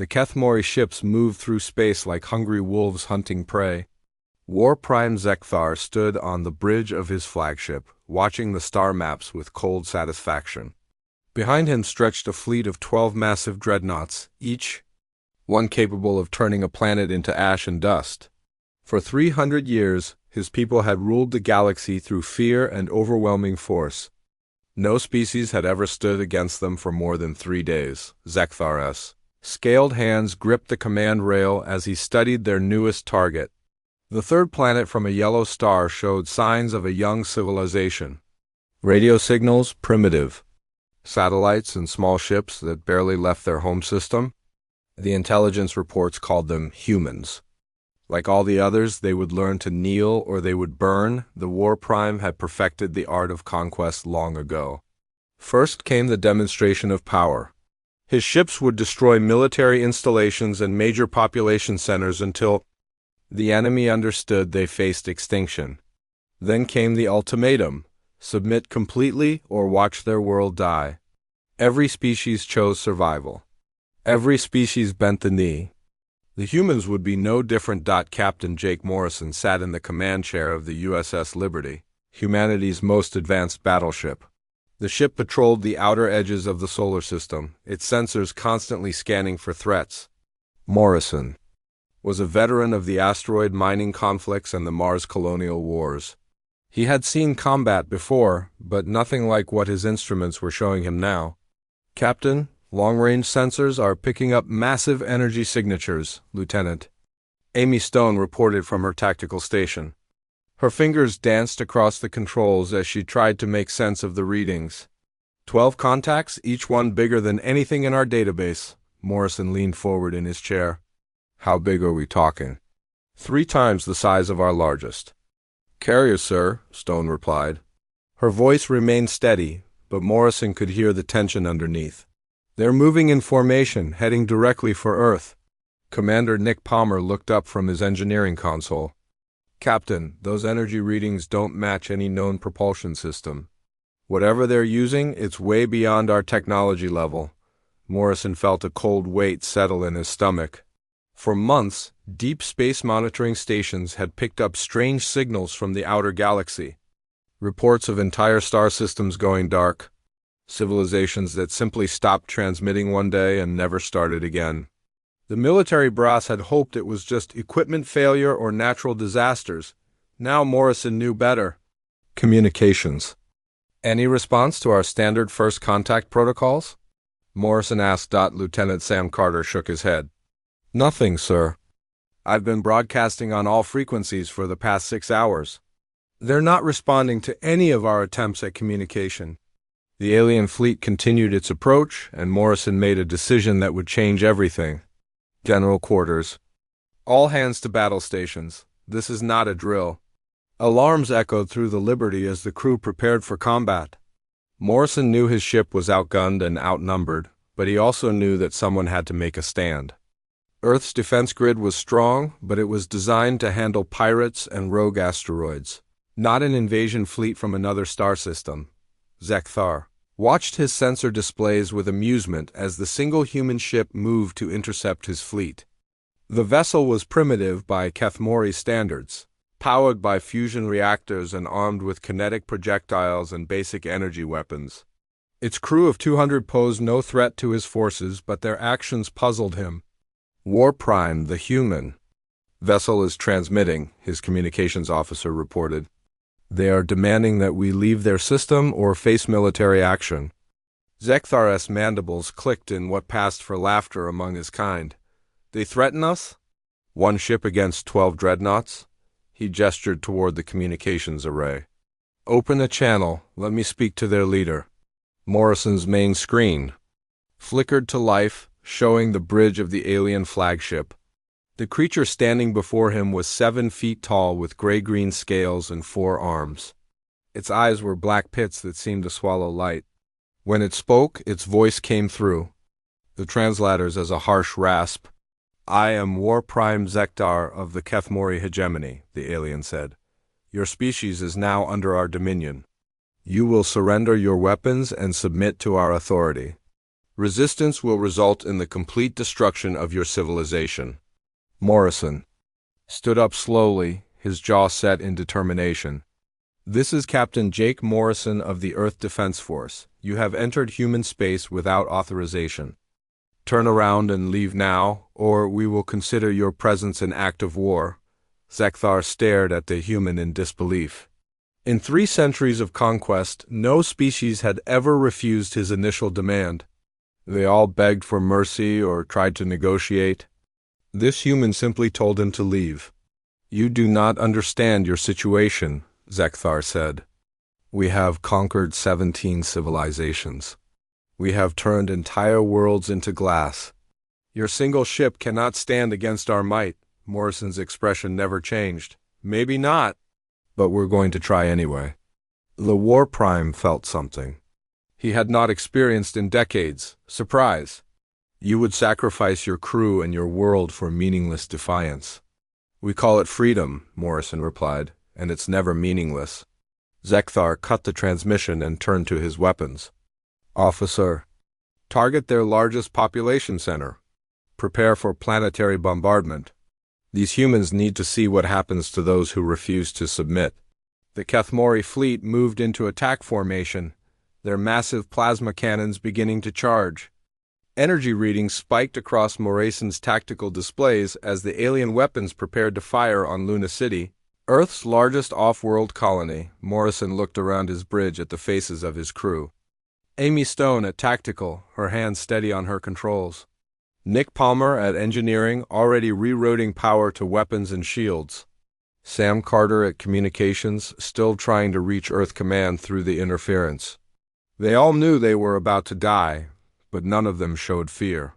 The Kethmori ships moved through space like hungry wolves hunting prey. War Prime Zekthar stood on the bridge of his flagship, watching the star maps with cold satisfaction. Behind him stretched a fleet of 12 massive dreadnoughts, each one capable of turning a planet into ash and dust. For 300 years, his people had ruled the galaxy through fear and overwhelming force. No species had ever stood against them for more than 3 days. Zekthar's scaled hands gripped the command rail as he studied their newest target. The third planet from a yellow star showed signs of a young civilization. Radio signals primitive. Satellites and small ships that barely left their home system. The intelligence reports called them humans. Like all the others, they would learn to kneel or they would burn. The War Prime had perfected the art of conquest long ago. First came the demonstration of power. His ships would destroy military installations and major population centers until the enemy understood they faced extinction. Then came the ultimatum: submit completely or watch their world die. Every species chose survival. Every species bent the knee. The humans would be no different. Captain Jake Morrison sat in the command chair of the USS Liberty, humanity's most advanced battleship. The ship patrolled the outer edges of the solar system, its sensors constantly scanning for threats. Morrison was a veteran of the asteroid mining conflicts and the Mars colonial wars. He had seen combat before, but nothing like what his instruments were showing him now. Captain, long-range sensors are picking up massive energy signatures, Lieutenant. Amy Stone reported from her tactical station. Her fingers danced across the controls as she tried to make sense of the readings. 12 contacts, each one bigger than anything in our database. Morrison leaned forward in his chair. How big are we talking? 3 times the size of our largest. Carriers, sir, Stone replied. Her voice remained steady, but Morrison could hear the tension underneath. They're moving in formation, heading directly for Earth. Commander Nick Palmer looked up from his engineering console. Captain, those energy readings don't match any known propulsion system. Whatever they're using, it's way beyond our technology level. Morrison felt a cold weight settle in his stomach. For months, deep space monitoring stations had picked up strange signals from the outer galaxy. Reports of entire star systems going dark. Civilizations that simply stopped transmitting one day and never started again. The military brass had hoped it was just equipment failure or natural disasters. Now Morrison knew better. Communications. Any response to our standard first contact protocols? Morrison asked. Lieutenant Sam Carter shook his head. Nothing, sir. I've been broadcasting on all frequencies for the past 6 hours. They're not responding to any of our attempts at communication. The alien fleet continued its approach, and Morrison made a decision that would change everything. General quarters. All hands to battle stations. This is not a drill. Alarms echoed through the Liberty as the crew prepared for combat. Morrison knew his ship was outgunned and outnumbered, but he also knew that someone had to make a stand. Earth's defense grid was strong, but it was designed to handle pirates and rogue asteroids, not an invasion fleet from another star system. Zekthar watched his sensor displays with amusement as the single human ship moved to intercept his fleet. The vessel was primitive by Kethmori standards, powered by fusion reactors and armed with kinetic projectiles and basic energy weapons. Its crew of 200 posed no threat to his forces, but their actions puzzled him. War Prime, the human vessel is transmitting, his communications officer reported. They are demanding that we leave their system or face military action. Zekthar's mandibles clicked in what passed for laughter among his kind. They threaten us? 1 ship against 12 dreadnoughts? He gestured toward the communications array. Open a channel. Let me speak to their leader. Morrison's main screen flickered to life, showing the bridge of the alien flagship. The creature standing before him was 7 feet tall with gray-green scales and 4 arms. Its eyes were black pits that seemed to swallow light. When it spoke, its voice came through the translators as a harsh rasp. I am War Prime Zektar of the Kethmori hegemony, the alien said. Your species is now under our dominion. You will surrender your weapons and submit to our authority. Resistance will result in the complete destruction of your civilization. Morrison stood up slowly, his jaw set in determination. This is Captain Jake Morrison of the Earth Defense Force. You have entered human space without authorization. Turn around and leave now, or we will consider your presence an act of war. Zekthar stared at the human in disbelief. In 3 centuries of conquest, no species had ever refused his initial demand. They all begged for mercy or tried to negotiate. This human simply told him to leave. You do not understand your situation, Zekthar said. We have conquered 17 civilizations. We have turned entire worlds into glass. Your single ship cannot stand against our might. Morrison's expression never changed. Maybe not, but we're going to try anyway. The War Prime felt something he had not experienced in decades: surprise. You would sacrifice your crew and your world for meaningless defiance. We call it freedom, Morrison replied, and it's never meaningless. Zekthar cut the transmission and turned to his weapons. Officer, target their largest population center. Prepare for planetary bombardment. These humans need to see what happens to those who refuse to submit. The Kethmori fleet moved into attack formation, their massive plasma cannons beginning to charge. Energy readings spiked across Morrison's tactical displays as the alien weapons prepared to fire on Luna City, Earth's largest off-world colony. Morrison looked around his bridge at the faces of his crew. Amy Stone at Tactical, her hands steady on her controls. Nick Palmer at Engineering, already rerouting power to weapons and shields. Sam Carter at Communications, still trying to reach Earth Command through the interference. They all knew they were about to die, but none of them showed fear.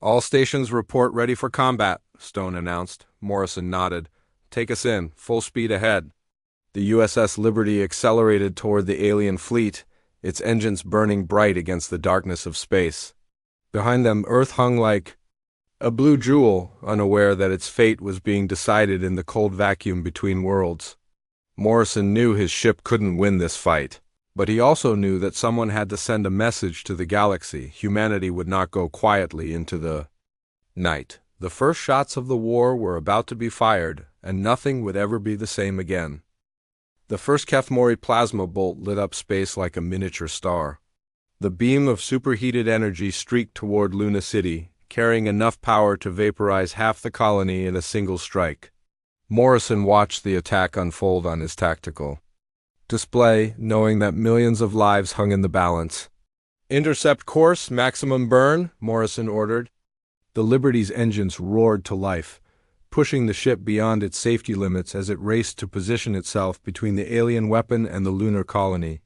All stations report ready for combat, Stone announced. Morrison nodded. Take us in, full speed ahead. The USS Liberty accelerated toward the alien fleet, its engines burning bright against the darkness of space. Behind them, Earth hung like a blue jewel, unaware that its fate was being decided in the cold vacuum between worlds. Morrison knew his ship couldn't win this fight, but he also knew that someone had to send a message to the galaxy. Humanity would not go quietly into the night. The first shots of the war were about to be fired, and nothing would ever be the same again. The first Kethmori plasma bolt lit up space like a miniature star. The beam of superheated energy streaked toward Luna City, carrying enough power to vaporize half the colony in a single strike. Morrison watched the attack unfold on his tactical display, knowing that millions of lives hung in the balance. Intercept course, maximum burn, Morrison ordered. The Liberty's engines roared to life, pushing the ship beyond its safety limits as it raced to position itself between the alien weapon and the lunar colony.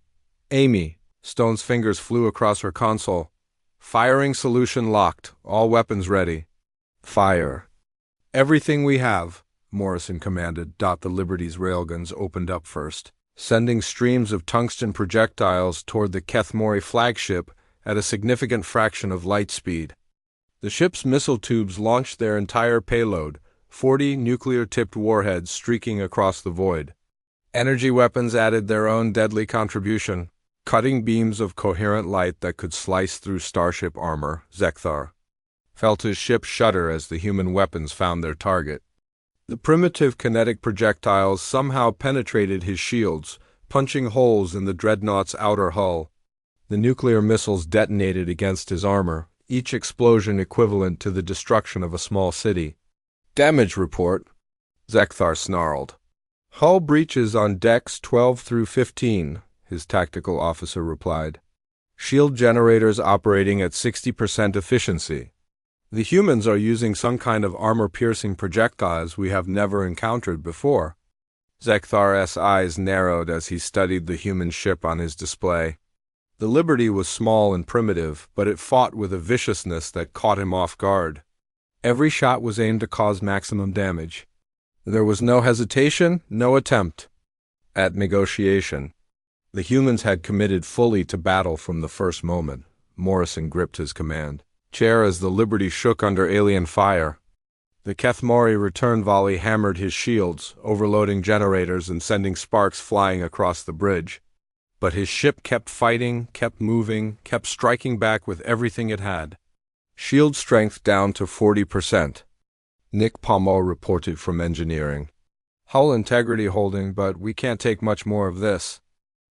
Amy, Stone's fingers flew across her console. Firing solution locked, all weapons ready. Fire. Everything we have, Morrison commanded. The Liberty's railguns opened up first, sending streams of tungsten projectiles toward the Kethmori flagship at a significant fraction of light speed. The ship's missile tubes launched their entire payload, 40 nuclear-tipped warheads streaking across the void. Energy weapons added their own deadly contribution, cutting beams of coherent light that could slice through starship armor. Zekthar felt his ship shudder as the human weapons found their target. The primitive kinetic projectiles somehow penetrated his shields, punching holes in the dreadnought's outer hull. The nuclear missiles detonated against his armor, each explosion equivalent to the destruction of a small city. Damage report, Zekthar snarled. Hull breaches on decks 12 through 15, his tactical officer replied. Shield generators operating at 60% efficiency. The humans are using some kind of armor-piercing projectiles we have never encountered before. Zekthar's eyes narrowed as he studied the human ship on his display. The Liberty was small and primitive, but it fought with a viciousness that caught him off guard. Every shot was aimed to cause maximum damage. There was no hesitation, no attempt at negotiation. The humans had committed fully to battle from the first moment. Morrison gripped his command chair as the Liberty shook under alien fire. The Kethmori return volley hammered his shields, overloading generators and sending sparks flying across the bridge. But his ship kept fighting, kept moving, kept striking back with everything it had. Shield strength down to 40%. Nick Pomeau reported from engineering. Hull integrity holding, but we can't take much more of this.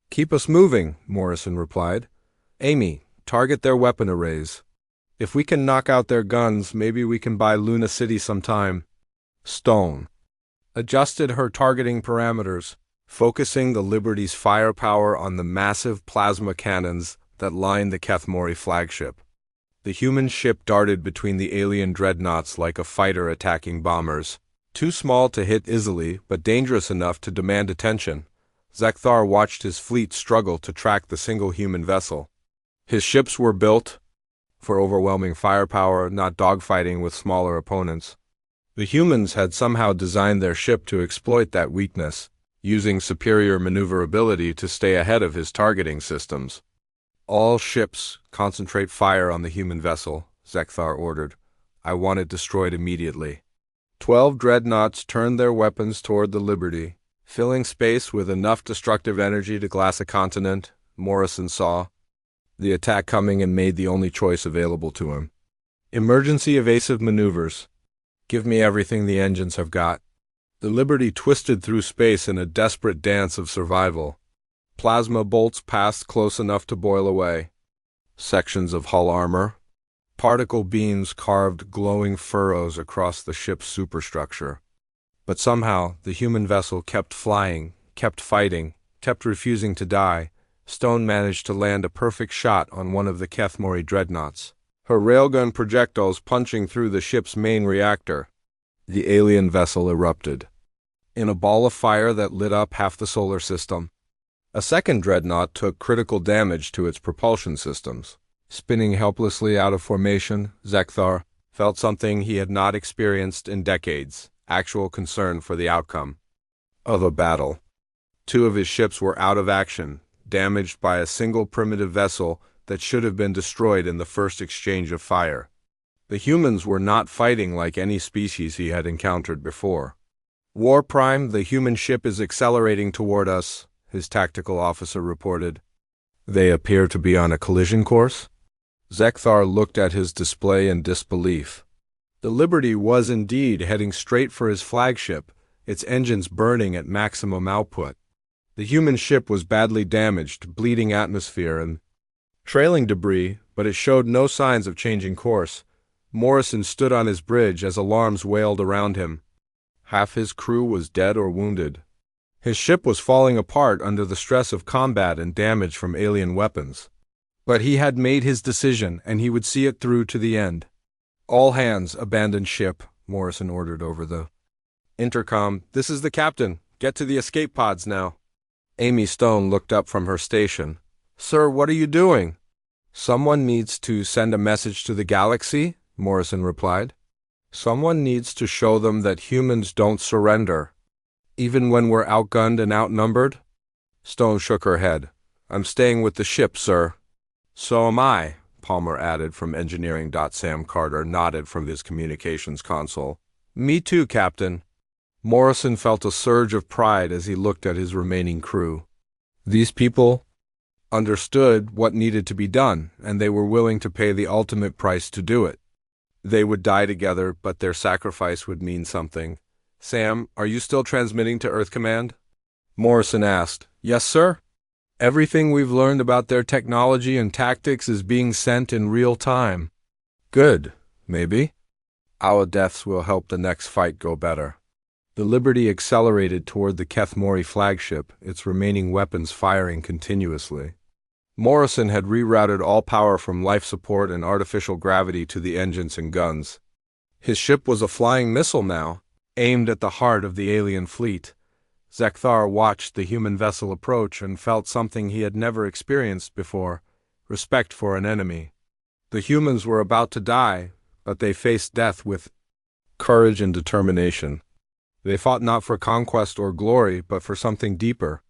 Keep us moving, Morrison replied. Amy, target their weapon arrays. If we can knock out their guns, maybe we can buy Luna City sometime. Stone adjusted her targeting parameters, focusing the Liberty's firepower on the massive plasma cannons that lined the Kethmori flagship. The human ship darted between the alien dreadnoughts like a fighter attacking bombers. Too small to hit easily, but dangerous enough to demand attention, Zekthar watched his fleet struggle to track the single human vessel. His ships were built for overwhelming firepower, not dogfighting with smaller opponents. The humans had somehow designed their ship to exploit that weakness, using superior maneuverability to stay ahead of his targeting systems. All ships, concentrate fire on the human vessel, Zekthar ordered. I want it destroyed immediately. 12 dreadnoughts turned their weapons toward the Liberty, filling space with enough destructive energy to glass a continent. Morrison saw the attack coming and made the only choice available to him. Emergency evasive maneuvers. Give me everything the engines have got. The Liberty twisted through space in a desperate dance of survival. Plasma bolts passed close enough to boil away. Sections of hull armor. Particle beams carved glowing furrows across the ship's superstructure. But somehow, the human vessel kept flying, kept fighting, kept refusing to die. Stone managed to land a perfect shot on one of the Kethmori dreadnoughts, her railgun projectiles punching through the ship's main reactor. The alien vessel erupted in a ball of fire that lit up half the solar system. A second dreadnought took critical damage to its propulsion systems. Spinning helplessly out of formation, Zekthar felt something he had not experienced in decades, actual concern for the outcome of a battle. 2 of his ships were out of action, damaged by a single primitive vessel that should have been destroyed in the first exchange of fire. The humans were not fighting like any species he had encountered before. War Prime, the human ship is accelerating toward us, his tactical officer reported. They appear to be on a collision course? Zekthar looked at his display in disbelief. The Liberty was indeed heading straight for his flagship, its engines burning at maximum output. The human ship was badly damaged, bleeding atmosphere and trailing debris, but it showed no signs of changing course. Morrison stood on his bridge as alarms wailed around him. Half his crew was dead or wounded. His ship was falling apart under the stress of combat and damage from alien weapons. But he had made his decision, and he would see it through to the end. All hands abandon ship, Morrison ordered over the intercom. This is the captain. Get to the escape pods now. Amy Stone looked up from her station. Sir, what are you doing? Someone needs to send a message to the galaxy, Morrison replied. Someone needs to show them that humans don't surrender, even when we're outgunned and outnumbered. Stone shook her head. I'm staying with the ship, sir. So am I, Palmer added from engineering. Sam Carter nodded from his communications console. Me too, Captain. Morrison felt a surge of pride as he looked at his remaining crew. These people understood what needed to be done, and they were willing to pay the ultimate price to do it. They would die together, but their sacrifice would mean something. Sam, are you still transmitting to Earth Command? Morrison asked. Yes, sir. Everything we've learned about their technology and tactics is being sent in real time. Good, maybe. Our deaths will help the next fight go better. The Liberty accelerated toward the Kethmori flagship, its remaining weapons firing continuously. Morrison had rerouted all power from life support and artificial gravity to the engines and guns. His ship was a flying missile now, aimed at the heart of the alien fleet. Zekthar watched the human vessel approach and felt something he had never experienced before, respect for an enemy. The humans were about to die, but they faced death with courage and determination. They fought not for conquest or glory, but for something deeper.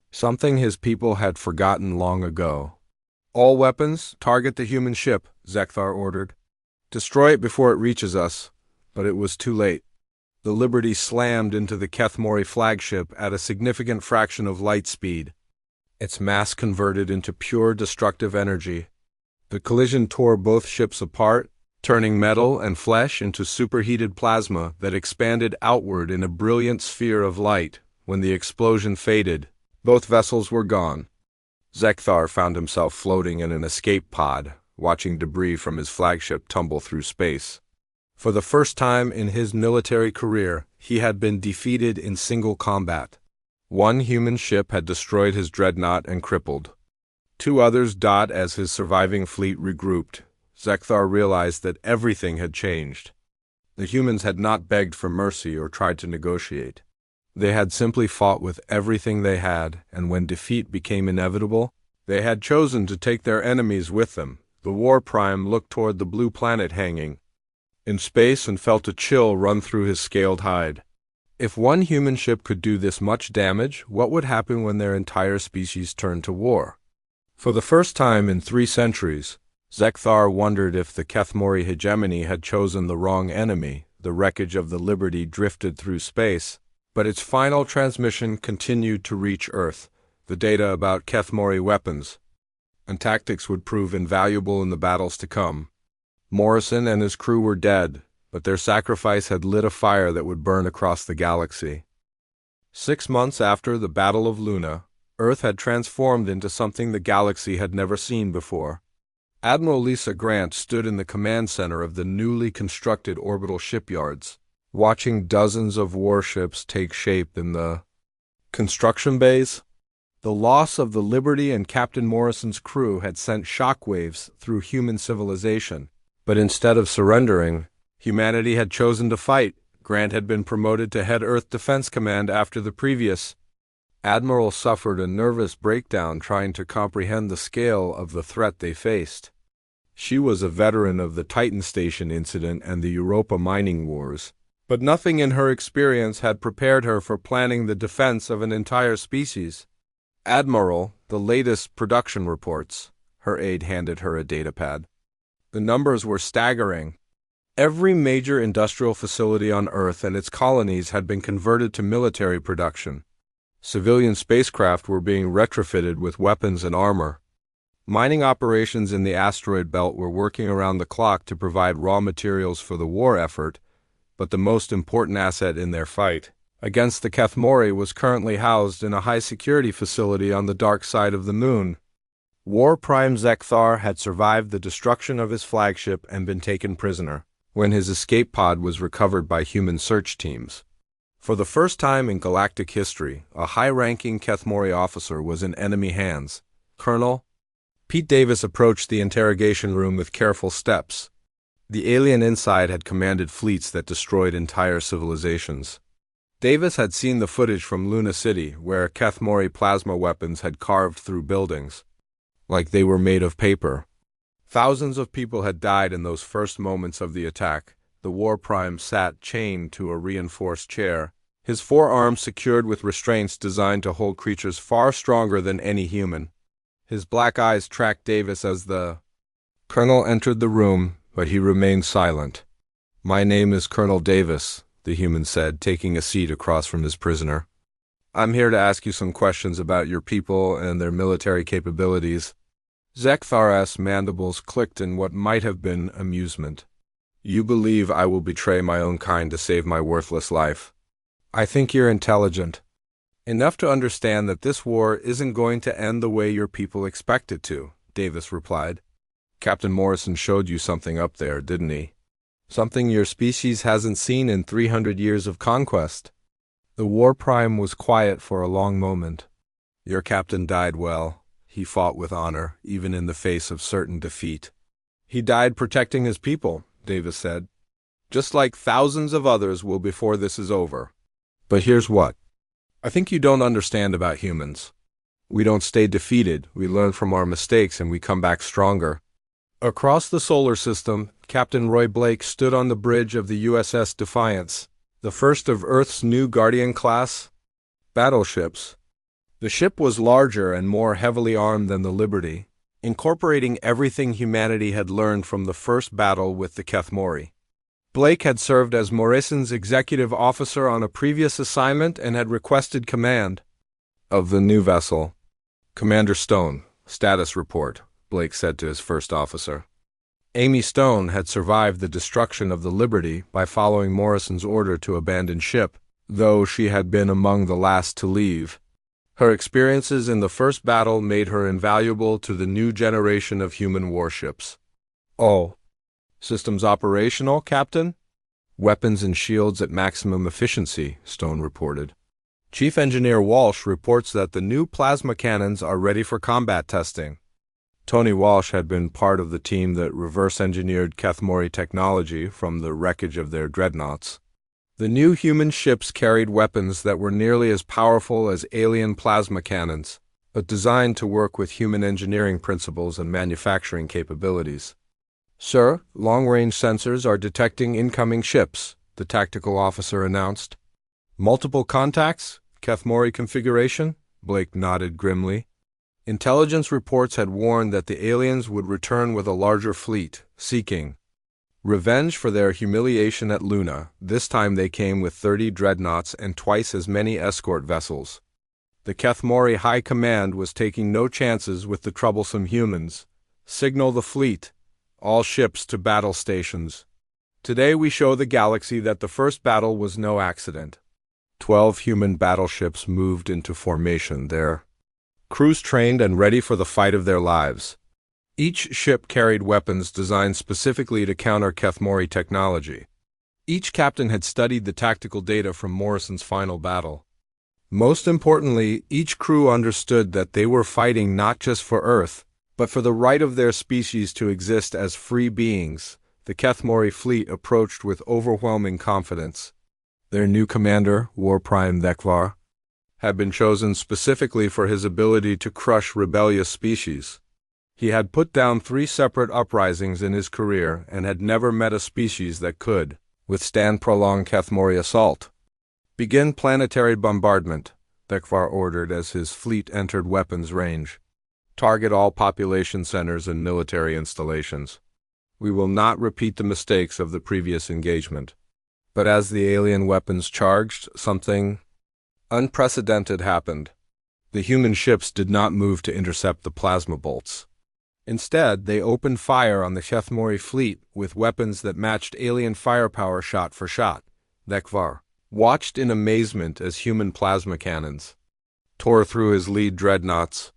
Something his people had forgotten long ago. All weapons, target the human ship, Zekthar ordered. Destroy it before it reaches us, but it was too late. The Liberty slammed into the Kethmori flagship at a significant fraction of light speed. its mass converted into pure destructive energy. The collision tore both ships apart, turning metal and flesh into superheated plasma that expanded outward in a brilliant sphere of light. When the explosion faded, both vessels were gone. Zekthar found himself floating in an escape pod, watching debris from his flagship tumble through space. For the first time in his military career, he had been defeated in single combat. One human ship had destroyed his dreadnought and crippled. Two others died as his surviving fleet regrouped. Zekthar realized that everything had changed. The humans had not begged for mercy or tried to negotiate. They had simply fought with everything they had, and when defeat became inevitable, they had chosen to take their enemies with them. The War Prime looked toward the blue planet hanging in space and felt a chill run through his scaled hide. If one human ship could do this much damage, what would happen when their entire species turned to war? For the first time in 3 centuries, Zekthar wondered if the Kethmori hegemony had chosen the wrong enemy. The wreckage of the Liberty drifted through space, but its final transmission continued to reach Earth. The data about Kethmori weapons and tactics would prove invaluable in the battles to come. Morrison and his crew were dead, but their sacrifice had lit a fire that would burn across the galaxy. 6 months after the Battle of Luna, Earth had transformed into something the galaxy had never seen before. Admiral Lisa Grant stood in the command center of the newly constructed orbital shipyards, watching dozens of warships take shape in the construction bays. The loss of the Liberty and Captain Morrison's crew had sent shockwaves through human civilization, but instead of surrendering, humanity had chosen to fight. Grant had been promoted to head Earth Defense Command after the previous admiral suffered a nervous breakdown trying to comprehend the scale of the threat they faced. She was a veteran of the Titan Station incident and the Europa mining wars, but nothing in her experience had prepared her for planning the defense of an entire species. "Admiral, the latest production reports." Her aide handed her a datapad. The numbers were staggering. Every major industrial facility on Earth and its colonies had been converted to military production. Civilian spacecraft were being retrofitted with weapons and armor. Mining operations in the asteroid belt were working around the clock to provide raw materials for the war effort, but the most important asset in their fight against the Kethmori was currently housed in a high-security facility on the dark side of the moon. War Prime Zekthar had survived the destruction of his flagship and been taken prisoner, when his escape pod was recovered by human search teams. For the first time in galactic history, a high-ranking Kethmori officer was in enemy hands. Colonel Pete Davis approached the interrogation room with careful steps. The alien inside had commanded fleets that destroyed entire civilizations. Davis had seen the footage from Luna City, where Kethmori plasma weapons had carved through buildings, like they were made of paper. Thousands of people had died in those first moments of the attack. The War Prime sat chained to a reinforced chair, his forearms secured with restraints designed to hold creatures far stronger than any human. His black eyes tracked Davis as the colonel entered the room, but he remained silent. "My name is Colonel Davis," the human said, taking a seat across from his prisoner. "I'm here to ask you some questions about your people and their military capabilities." Zekthar's mandibles clicked in what might have been amusement. "You believe I will betray my own kind to save my worthless life? I think you're intelligent enough to understand that this war isn't going to end the way your people expect it to," Davis replied. "Captain Morrison showed you something up there, didn't he? Something your species hasn't seen in 300 years of conquest." The War Prime was quiet for a long moment. "Your captain died well. He fought with honor, even in the face of certain defeat." "He died protecting his people," Davis said. "Just like thousands of others will before this is over. But here's what I think you don't understand about humans. We don't stay defeated, we learn from our mistakes and we come back stronger." Across the solar system, Captain Roy Blake stood on the bridge of the USS Defiance, the first of Earth's new Guardian-class battleships. The ship was larger and more heavily armed than the Liberty, incorporating everything humanity had learned from the first battle with the Kethmori. Blake had served as Morrison's executive officer on a previous assignment and had requested command of the new vessel. Commander Stone, status report, Blake said to his first officer. Amy Stone had survived the destruction of the Liberty by following Morrison's order to abandon ship, though she had been among the last to leave. Her experiences in the first battle made her invaluable to the new generation of human warships. Oh. Systems operational, Captain? Weapons and shields at maximum efficiency, Stone reported. Chief Engineer Walsh reports that the new plasma cannons are ready for combat testing. Tony Walsh had been part of the team that reverse-engineered Kethmori technology from the wreckage of their dreadnoughts. The new human ships carried weapons that were nearly as powerful as alien plasma cannons, but designed to work with human engineering principles and manufacturing capabilities. Sir, long-range sensors are detecting incoming ships, the tactical officer announced. Multiple contacts? Kethmori configuration? Blake nodded grimly. Intelligence reports had warned that the aliens would return with a larger fleet, seeking revenge for their humiliation at Luna. This time they came with 30 dreadnoughts and twice as many escort vessels. The Kethmori High Command was taking no chances with the troublesome humans. Signal the fleet. All ships to battle stations. Today we show the galaxy that the first battle was no accident. 12 human battleships moved into formation there. Crews trained and ready for the fight of their lives. Each ship carried weapons designed specifically to counter Kethmori technology. Each captain had studied the tactical data from Morrison's final battle. Most importantly, each crew understood that they were fighting not just for Earth, but for the right of their species to exist as free beings. The Kethmori fleet approached with overwhelming confidence. Their new commander, War Prime Zekvar, had been chosen specifically for his ability to crush rebellious species. He had put down 3 separate uprisings in his career and had never met a species that could withstand prolonged Kethmori assault. Begin planetary bombardment, Zekvar ordered as his fleet entered weapons range. Target all population centers and military installations. We will not repeat the mistakes of the previous engagement. But as the alien weapons charged, something unprecedented happened. The human ships did not move to intercept the plasma bolts. Instead, they opened fire on the Kethmori fleet with weapons that matched alien firepower shot for shot. Zekvar watched in amazement as human plasma cannons tore through his lead dreadnoughts.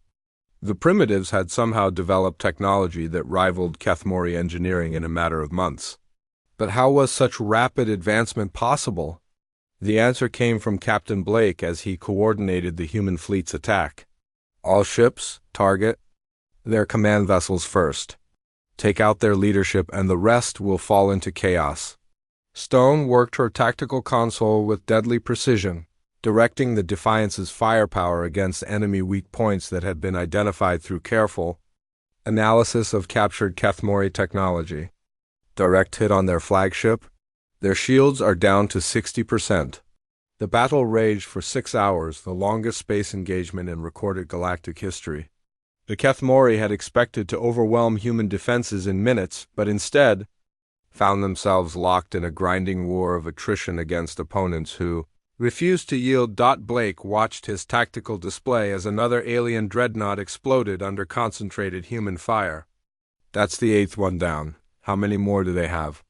The primitives had somehow developed technology that rivaled Kethmori engineering in a matter of months. But how was such rapid advancement possible? The answer came from Captain Blake as he coordinated the human fleet's attack. All ships, target their command vessels first. Take out their leadership and the rest will fall into chaos. Stone worked her tactical console with deadly precision, directing the Defiance's firepower against enemy weak points that had been identified through careful analysis of captured Kethmori technology. Direct hit on their flagship. Their shields are down to 60%. The battle raged for 6 hours, the longest space engagement in recorded galactic history. The Kethmori had expected to overwhelm human defenses in minutes, but instead found themselves locked in a grinding war of attrition against opponents who refused to yield. Blake watched his tactical display as another alien dreadnought exploded under concentrated human fire. That's the 8th one down. How many more do they have?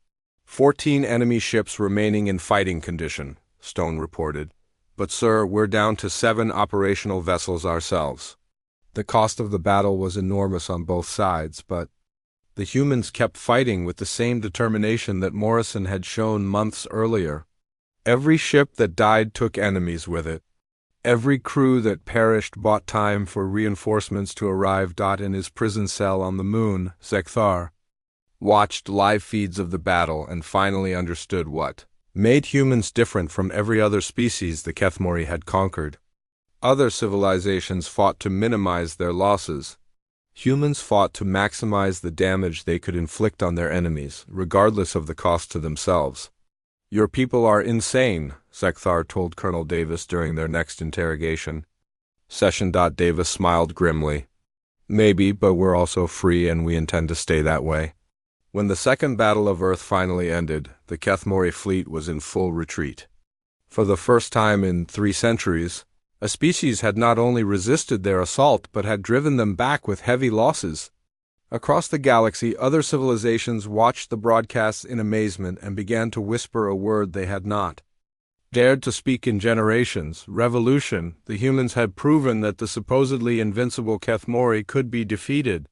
14 enemy ships remaining in fighting condition, Stone reported. But sir, we're down to 7 operational vessels ourselves. The cost of the battle was enormous on both sides, but the humans kept fighting with the same determination that Morrison had shown months earlier. Every ship that died took enemies with it. Every crew that perished bought time for reinforcements to arrive. In his prison cell on the moon, Zekvar watched live feeds of the battle and finally understood what made humans different from every other species the Kethmori had conquered. Other civilizations fought to minimize their losses. Humans fought to maximize the damage they could inflict on their enemies, regardless of the cost to themselves. Your people are insane, Zekvar told Colonel Davis during their next interrogation. Session. Davis smiled grimly. Maybe, but we're also free and we intend to stay that way. When the Second Battle of Earth finally ended, the Kethmori fleet was in full retreat. For the first time in 3 centuries, A species had not only resisted their assault but had driven them back with heavy losses. Across the galaxy, other civilizations watched the broadcasts in amazement and began to whisper a word they had not dared to speak in generations: revolution. The humans had proven that the supposedly invincible Kethmori could be defeated.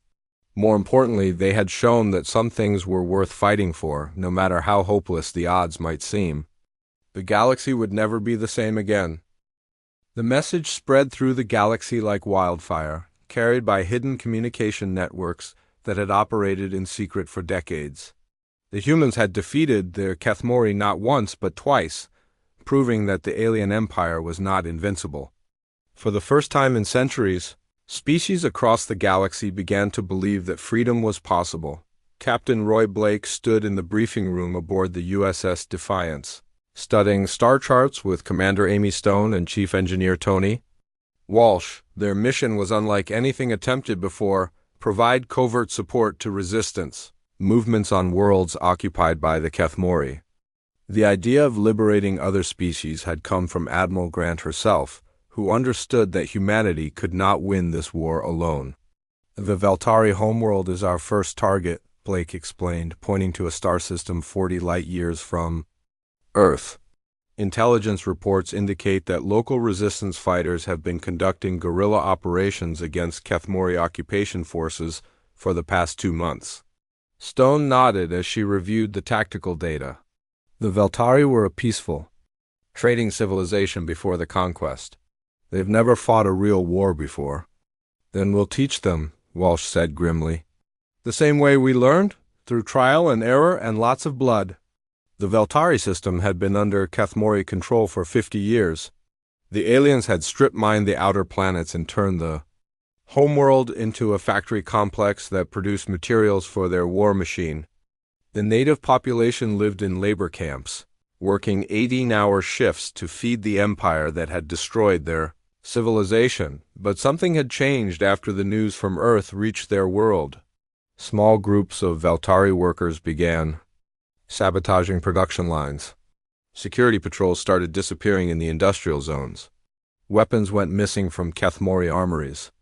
More importantly, they had shown that some things were worth fighting for, no matter how hopeless the odds might seem. The galaxy would never be the same again. The message spread through the galaxy like wildfire, carried by hidden communication networks that had operated in secret for decades. The humans had defeated their Kethmori not once but twice, proving that the alien empire was not invincible. For the first time in centuries, species across the galaxy began to believe that freedom was possible. Captain Roy Blake stood in the briefing room aboard the USS Defiance, studying star charts with Commander Amy Stone and Chief Engineer Tony Walsh. Their mission was unlike anything attempted before: provide covert support to resistance movements on worlds occupied by the Kethmori. The idea of liberating other species had come from Admiral Grant herself, who understood that humanity could not win this war alone. The Veltari homeworld is our first target, Blake explained, pointing to a star system 40 light-years from Earth. Intelligence reports indicate that local resistance fighters have been conducting guerrilla operations against Kethmori occupation forces for the past 2 months. Stone nodded as she reviewed the tactical data. The Veltari were a peaceful, trading civilization before the conquest. They've never fought a real war before. Then we'll teach them, Walsh said grimly. The same way we learned, through trial and error and lots of blood. The Veltari system had been under Kethmori control for 50 years. The aliens had strip-mined the outer planets and turned the homeworld into a factory complex that produced materials for their war machine. The native population lived in labor camps, working 18-hour shifts to feed the empire that had destroyed their civilization. But something had changed after the news from Earth reached their world. Small groups of Veltari workers began sabotaging production lines. Security patrols started disappearing in the industrial zones. Weapons went missing from Kethmori armories.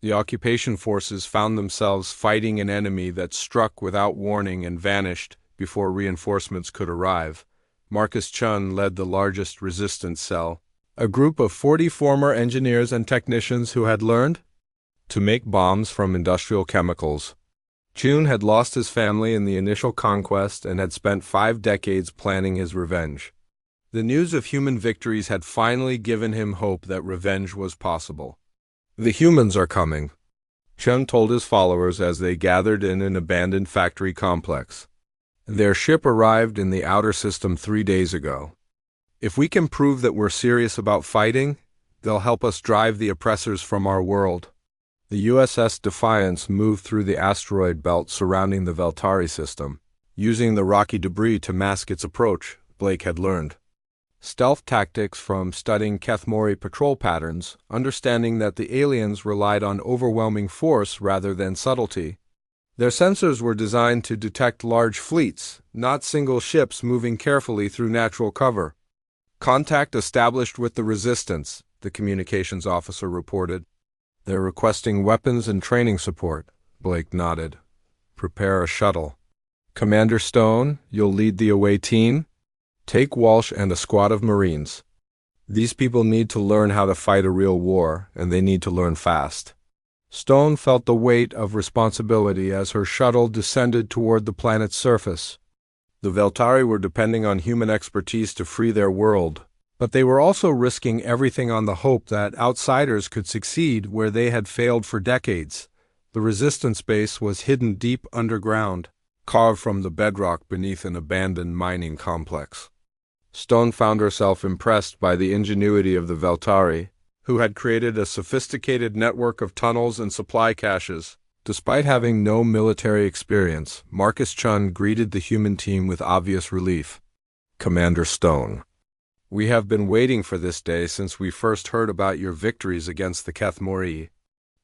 The occupation forces found themselves fighting an enemy that struck without warning and vanished before reinforcements could arrive. Marcus Chun led the largest resistance cell, a group of 40 former engineers and technicians who had learned to make bombs from industrial chemicals. Chun had lost his family in the initial conquest and had spent 5 decades planning his revenge. The news of human victories had finally given him hope that revenge was possible. The humans are coming, Chun told his followers as they gathered in an abandoned factory complex. Their ship arrived in the outer system 3 days ago. If we can prove that we're serious about fighting, they'll help us drive the oppressors from our world. The USS Defiance moved through the asteroid belt surrounding the Veltari system, using the rocky debris to mask its approach. Blake had learned stealth tactics from studying Kethmori patrol patterns, understanding that the aliens relied on overwhelming force rather than subtlety. Their sensors were designed to detect large fleets, not single ships moving carefully through natural cover. Contact established with the resistance, the communications officer reported. They're requesting weapons and training support, Blake nodded. Prepare a shuttle. Commander Stone, you'll lead the away team? Take Walsh and a squad of Marines. These people need to learn how to fight a real war, and they need to learn fast. Stone felt the weight of responsibility as her shuttle descended toward the planet's surface. The Veltari were depending on human expertise to free their world, but they were also risking everything on the hope that outsiders could succeed where they had failed for decades. The resistance base was hidden deep underground, carved from the bedrock beneath an abandoned mining complex. Stone found herself impressed by the ingenuity of the Veltari, who had created a sophisticated network of tunnels and supply caches. Despite having no military experience, Marcus Chun greeted the human team with obvious relief. Commander Stone, we have been waiting for this day since we first heard about your victories against the Kethmori.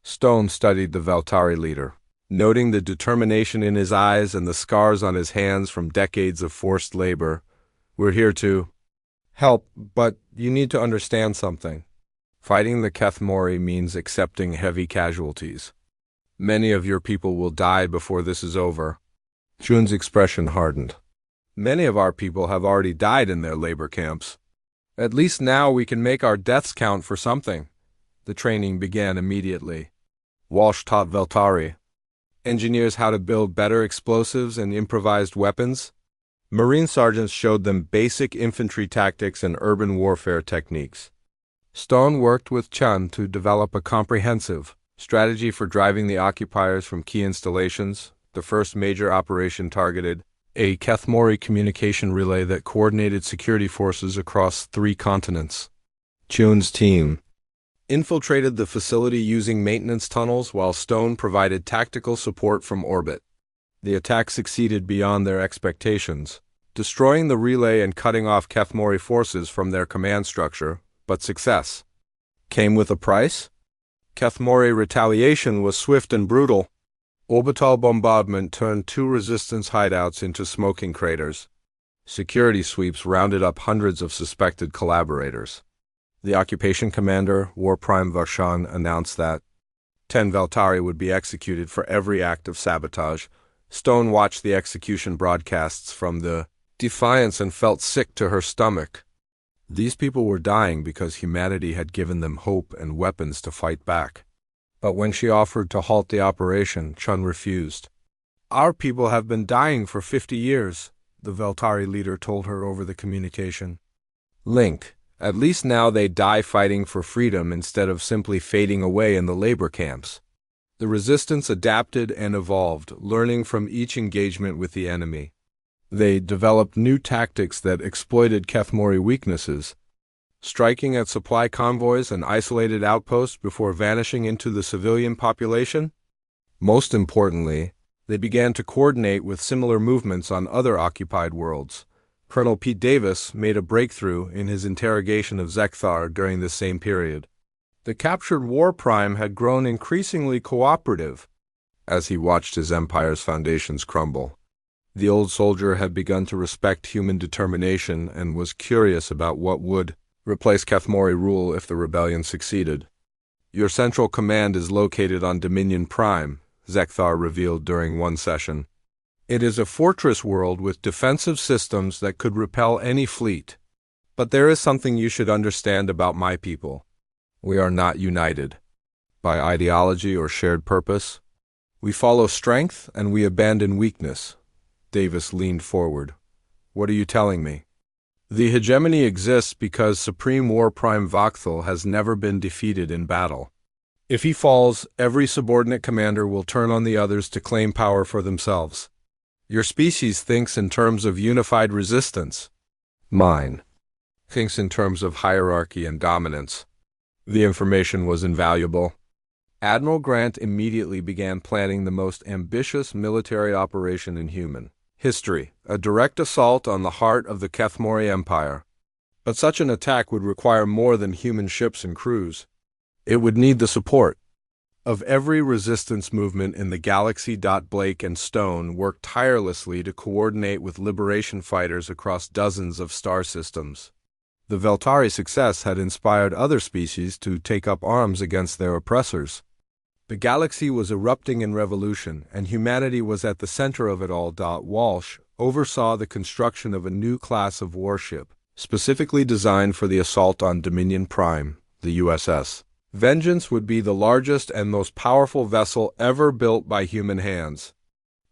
Stone studied the Veltari leader, noting the determination in his eyes and the scars on his hands from decades of forced labor. We're here to help, but you need to understand something. Fighting the Kethmori means accepting heavy casualties. Many of your people will die before this is over. Jun's expression hardened. Many of our people have already died in their labor camps. At least now we can make our deaths count for something. The training began immediately. Walsh taught Veltari engineers how to build better explosives and improvised weapons. Marine sergeants showed them basic infantry tactics and urban warfare techniques. Stone worked with Chun to develop a comprehensive strategy for driving the occupiers from key installations. The first major operation targeted a Kethmori communication relay that coordinated security forces across 3 continents. Chun's team infiltrated the facility using maintenance tunnels while Stone provided tactical support from orbit. The attack succeeded beyond their expectations, destroying the relay and cutting off Kethmori forces from their command structure, but success came with a price. Kethmori retaliation was swift and brutal. Orbital bombardment turned 2 resistance hideouts into smoking craters. Security sweeps rounded up hundreds of suspected collaborators. The occupation commander, War Prime Varshan, announced that 10 Veltari would be executed for every act of sabotage. Stone watched the execution broadcasts from the Defiance and felt sick to her stomach. These people were dying because humanity had given them hope and weapons to fight back. But when she offered to halt the operation, Chun refused. "Our people have been dying for 50 years, the Veltari leader told her over the communication. Link, at least now they die fighting for freedom instead of simply fading away in the labor camps. The resistance adapted and evolved, learning from each engagement with the enemy. They developed new tactics that exploited Kethmori weaknesses, striking at supply convoys and isolated outposts before vanishing into the civilian population. Most importantly, they began to coordinate with similar movements on other occupied worlds. Colonel Pete Davis made a breakthrough in his interrogation of Zekthar during this same period. The captured War Prime had grown increasingly cooperative as he watched his empire's foundations crumble. The old soldier had begun to respect human determination and was curious about what would replace Kethmori rule if the rebellion succeeded. "Your central command is located on Dominion Prime," Zekthar revealed during one session. "It is a fortress world with defensive systems that could repel any fleet. But there is something you should understand about my people. We are not united by ideology or shared purpose. We follow strength and we abandon weakness." Davis leaned forward. "What are you telling me?" "The hegemony exists because Supreme War Prime Vakthal has never been defeated in battle. If he falls, every subordinate commander will turn on the others to claim power for themselves. Your species thinks in terms of unified resistance. Mine thinks in terms of hierarchy and dominance." The information was invaluable. Admiral Grant immediately began planning the most ambitious military operation in human history, a direct assault on the heart of the Kethmori Empire. But such an attack would require more than human ships and crews. It would need the support of every resistance movement in the galaxy. Blake and Stone worked tirelessly to coordinate with liberation fighters across dozens of star systems. The Veltari success had inspired other species to take up arms against their oppressors. The galaxy was erupting in revolution, and humanity was at the center of it all. Walsh oversaw the construction of a new class of warship, specifically designed for the assault on Dominion Prime, the USS. Vengeance would be the largest and most powerful vessel ever built by human hands.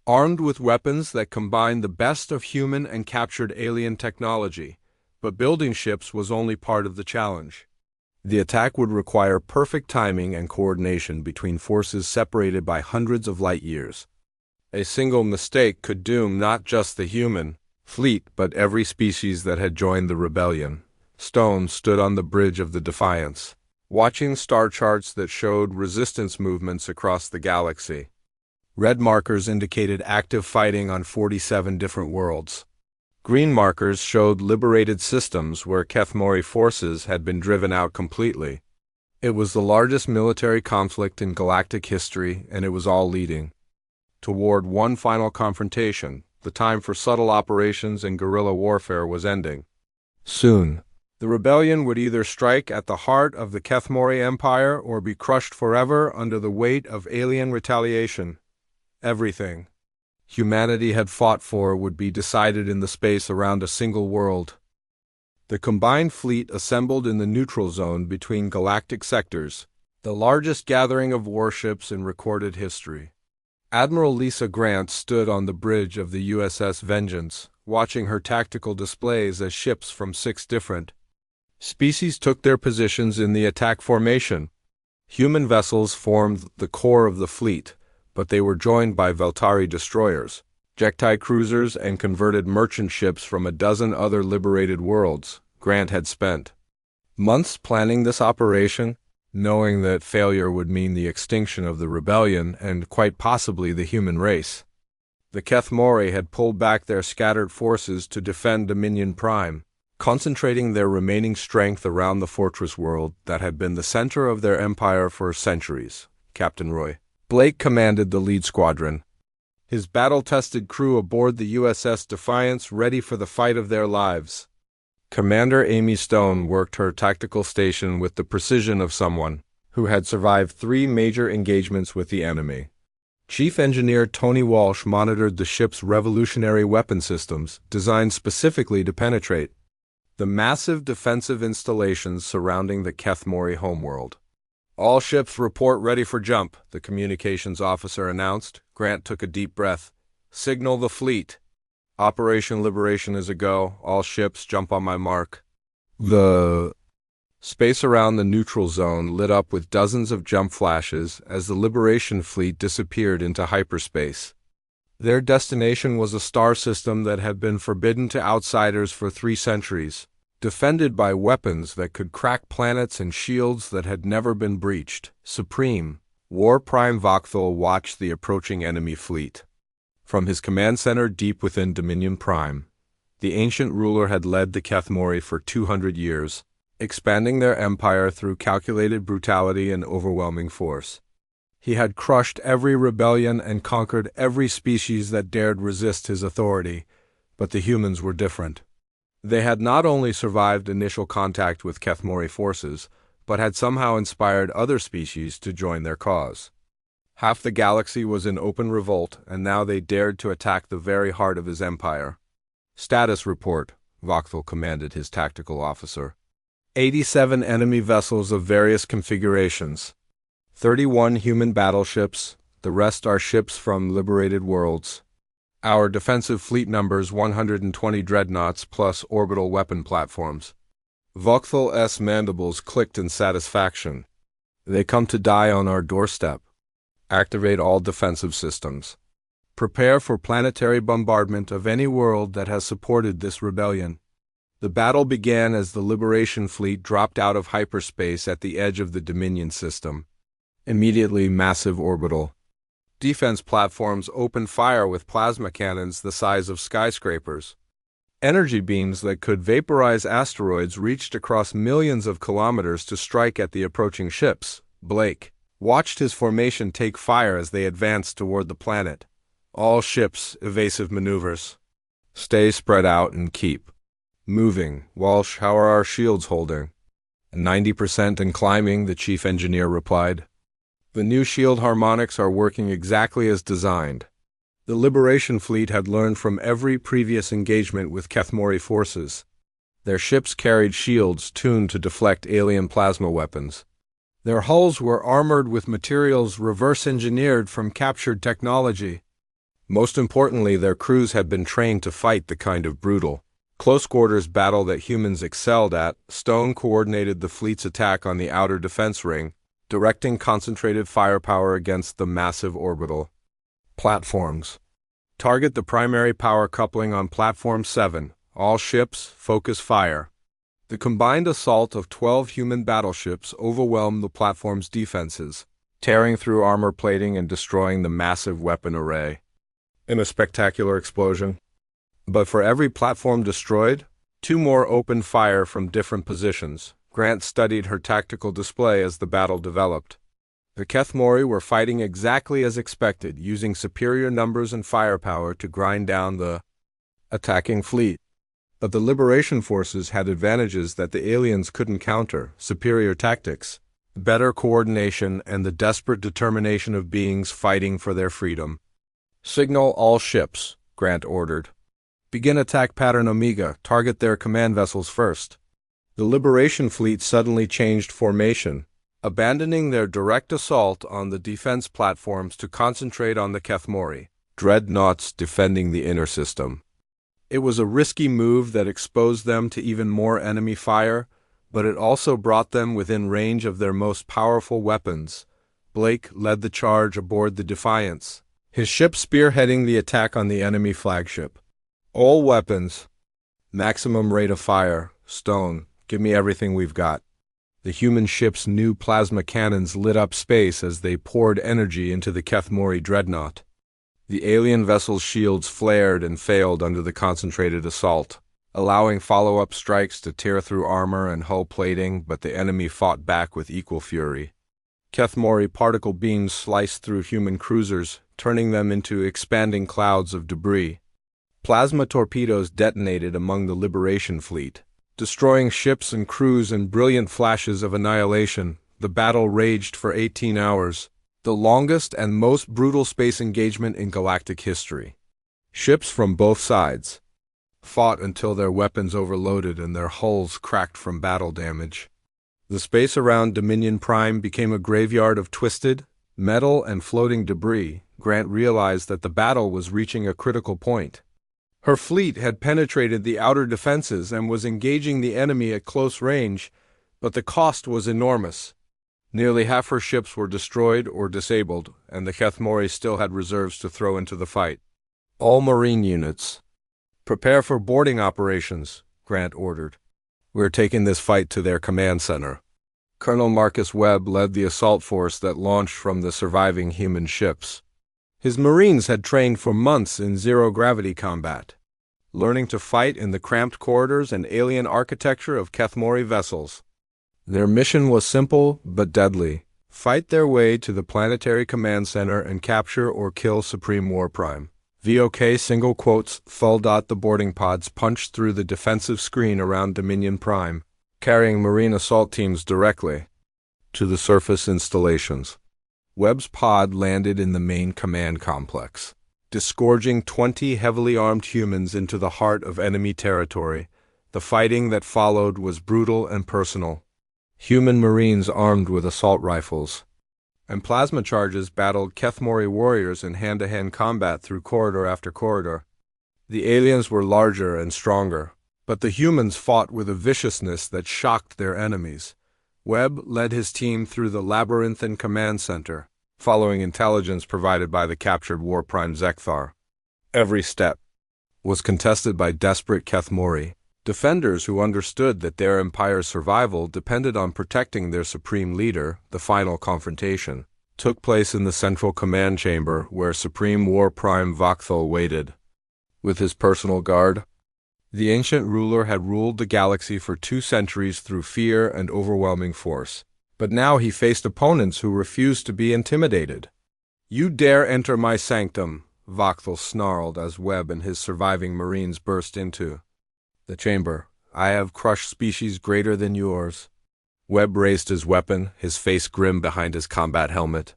Armed with weapons that combined the best of human and captured alien technology, but building ships was only part of the challenge. The attack would require perfect timing and coordination between forces separated by hundreds of light years. A single mistake could doom not just the human fleet, but every species that had joined the rebellion. Stone stood on the bridge of the Defiance, watching star charts that showed resistance movements across the galaxy. Red markers indicated active fighting on 47 different worlds. Green markers showed liberated systems where Kethmori forces had been driven out completely. It was the largest military conflict in galactic history, and it was all leading toward one final confrontation. The time for subtle operations and guerrilla warfare was ending. Soon, The rebellion would either strike at the heart of the Kethmori Empire or be crushed forever under the weight of alien retaliation. Everything humanity had fought for would be decided in the space around a single world. The combined fleet assembled in the neutral zone between galactic sectors, the largest gathering of warships in recorded history. Admiral Lisa Grant stood on the bridge of the USS Vengeance, watching her tactical displays as ships from 6 different species took their positions in the attack formation. Human vessels formed the core of the fleet, but they were joined by Veltari destroyers, Jektai cruisers, and converted merchant ships from a dozen other liberated worlds. Grant had spent months planning this operation, knowing that failure would mean the extinction of the rebellion and quite possibly the human race. The Kethmori had pulled back their scattered forces to defend Dominion Prime, concentrating their remaining strength around the fortress world that had been the center of their empire for centuries. Captain Roy Blake commanded the lead squadron, his battle-tested crew aboard the USS Defiance ready for the fight of their lives. Commander Amy Stone worked her tactical station with the precision of someone who had survived 3 major engagements with the enemy. Chief Engineer Tony Walsh monitored the ship's revolutionary weapon systems, designed specifically to penetrate the massive defensive installations surrounding the Kethmori homeworld. "All ships report ready for jump," the communications officer announced. Grant took a deep breath. "Signal the fleet. Operation Liberation is a go. All ships jump on my mark." The space around the neutral zone lit up with dozens of jump flashes as the Liberation fleet disappeared into hyperspace. Their destination was a star system that had been forbidden to outsiders for 3 centuries, defended by weapons that could crack planets and shields that had never been breached. Supreme War Prime Vokthul watched the approaching enemy fleet from his command center deep within Dominion Prime. The ancient ruler had led the Kethmori for 200 years, expanding their empire through calculated brutality and overwhelming force. He had crushed every rebellion and conquered every species that dared resist his authority, but the humans were different. They had not only survived initial contact with Kethmori forces, but had somehow inspired other species to join their cause. Half the galaxy was in open revolt, and now they dared to attack the very heart of his empire. "Status report," Vokthul commanded his tactical officer. 87 enemy vessels of various configurations. 31 human battleships, the rest are ships from liberated worlds. Our defensive fleet numbers 120 dreadnoughts plus orbital weapon platforms. Vokthul's mandibles clicked in satisfaction. "They come to die on our doorstep. Activate all defensive systems. Prepare for planetary bombardment of any world that has supported this rebellion." The battle began as the Liberation fleet dropped out of hyperspace at the edge of the Dominion system. Immediately, massive orbital defense platforms opened fire with plasma cannons the size of skyscrapers. Energy beams that could vaporize asteroids reached across millions of kilometers to strike at the approaching ships. Blake watched his formation take fire as they advanced toward the planet. "All ships, evasive maneuvers. Stay spread out and keep moving." "Walsh, how are our shields holding?" 90% and climbing, the chief engineer replied. "The new shield harmonics are working exactly as designed." The Liberation fleet had learned from every previous engagement with Kethmori forces. Their ships carried shields tuned to deflect alien plasma weapons. Their hulls were armored with materials reverse-engineered from captured technology. Most importantly, their crews had been trained to fight the kind of brutal, close-quarters battle that humans excelled at. Stone coordinated the fleet's attack on the outer defense ring, directing concentrated firepower against the massive orbital platforms. "Target the primary power coupling on Platform 7. All ships, focus fire." The combined assault of 12 human battleships overwhelmed the platform's defenses, tearing through armor plating and destroying the massive weapon array in a spectacular explosion. But for every platform destroyed, 2 more opened fire from different positions. Grant studied her tactical display as the battle developed. The Kethmori were fighting exactly as expected, using superior numbers and firepower to grind down the attacking fleet. But the Liberation forces had advantages that the aliens couldn't counter: superior tactics, better coordination, and the desperate determination of beings fighting for their freedom. "Signal all ships," Grant ordered. "Begin attack pattern Omega. Target their command vessels first." The Liberation fleet suddenly changed formation, abandoning their direct assault on the defense platforms to concentrate on the Kethmori dreadnoughts defending the inner system. It was a risky move that exposed them to even more enemy fire, but it also brought them within range of their most powerful weapons. Blake led the charge aboard the Defiance, his ship spearheading the attack on the enemy flagship. "All weapons. Maximum rate of fire. Stone, give me everything we've got." The human ship's new plasma cannons lit up space as they poured energy into the Kethmori dreadnought. The alien vessel's shields flared and failed under the concentrated assault, allowing follow-up strikes to tear through armor and hull plating, but the enemy fought back with equal fury. Kethmori particle beams sliced through human cruisers, turning them into expanding clouds of debris. Plasma torpedoes detonated among the Liberation fleet, destroying ships and crews in brilliant flashes of annihilation. The battle raged for 18 hours, the longest and most brutal space engagement in galactic history. Ships from both sides fought until their weapons overloaded and their hulls cracked from battle damage. The space around Dominion Prime became a graveyard of twisted metal and floating debris. Grant realized that the battle was reaching a critical point. Her fleet had penetrated the outer defenses and was engaging the enemy at close range, but the cost was enormous. Nearly half her ships were destroyed or disabled, and the Kethmori still had reserves to throw into the fight. "All Marine units, prepare for boarding operations," Grant ordered. "We're taking this fight to their command center." Colonel Marcus Webb led the assault force that launched from the surviving human ships. His Marines had trained for months in zero-gravity combat, learning to fight in the cramped corridors and alien architecture of Kethmori vessels. Their mission was simple but deadly: fight their way to the planetary command center and capture or kill Supreme War Prime. VOK single quotes full dot. The boarding pods punched through the defensive screen around Dominion Prime, carrying Marine assault teams directly to the surface installations. Webb's pod landed in the main command complex, disgorging 20 heavily armed humans into the heart of enemy territory. The fighting that followed was brutal and personal. Human Marines armed with assault rifles and plasma charges battled Kethmori warriors in hand-to-hand combat through corridor after corridor. The aliens were larger and stronger, but the humans fought with a viciousness that shocked their enemies. Webb led his team through the labyrinthine command center, following intelligence provided by the captured War Prime Zekthar. Every step was contested by desperate Kethmori, defenders who understood that their empire's survival depended on protecting their supreme leader. The final confrontation took place in the central command chamber, where Supreme War Prime Vakthul waited with his personal guard. The ancient ruler had ruled the galaxy for 2 centuries through fear and overwhelming force, but now he faced opponents who refused to be intimidated. "You dare enter my sanctum," Vakthul snarled as Webb and his surviving Marines burst into the chamber. "I have crushed species greater than yours." Webb raised his weapon, his face grim behind his combat helmet.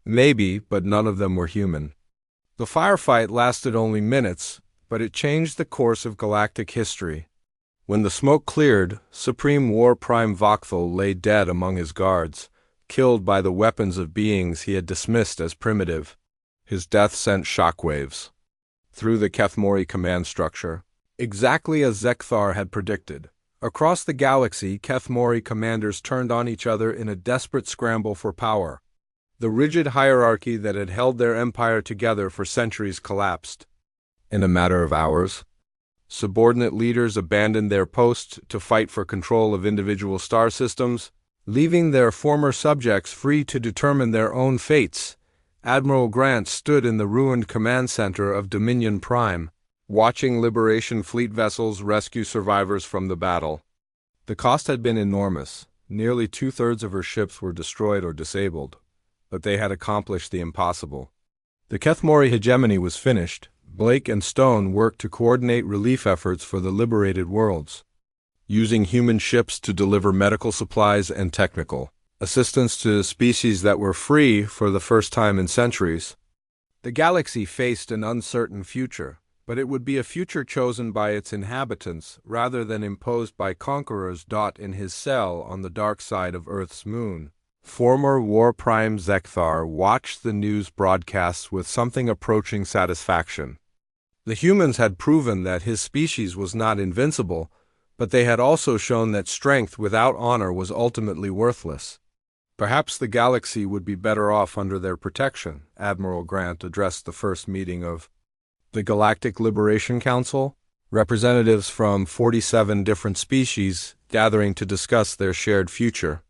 Maybe, but none of them were human. The firefight lasted only minutes, but it changed the course of galactic history. When the smoke cleared, Supreme War Prime Vakthul lay dead among his guards, killed by the weapons of beings he had dismissed as primitive. His death sent shockwaves through the Kethmori command structure, exactly as Zekthar had predicted. Across the galaxy, Kethmori commanders turned on each other in a desperate scramble for power. The rigid hierarchy that had held their empire together for centuries collapsed. In a matter of hours, subordinate leaders abandoned their posts to fight for control of individual star systems, leaving their former subjects free to determine their own fates. Admiral Grant stood in the ruined command center of Dominion Prime, watching Liberation fleet vessels rescue survivors from the battle. The cost had been enormous. Nearly 2/3 of her ships were destroyed or disabled, but they had accomplished the impossible. The Kethmori hegemony was finished, Blake and Stone worked to coordinate relief efforts for the liberated worlds, using human ships to deliver medical supplies and technical assistance to species that were free for the first time in centuries. The galaxy faced an uncertain future, but it would be a future chosen by its inhabitants rather than imposed by conquerors. In his cell on the dark side of Earth's moon, former War Prime Zekthar watched the news broadcasts with something approaching satisfaction. The humans had proven that his species was not invincible, but they had also shown that strength without honor was ultimately worthless. Perhaps the galaxy would be better off under their protection, Admiral Grant addressed the first meeting of the Galactic Liberation Council, representatives from 47 different species gathering to discuss their shared future.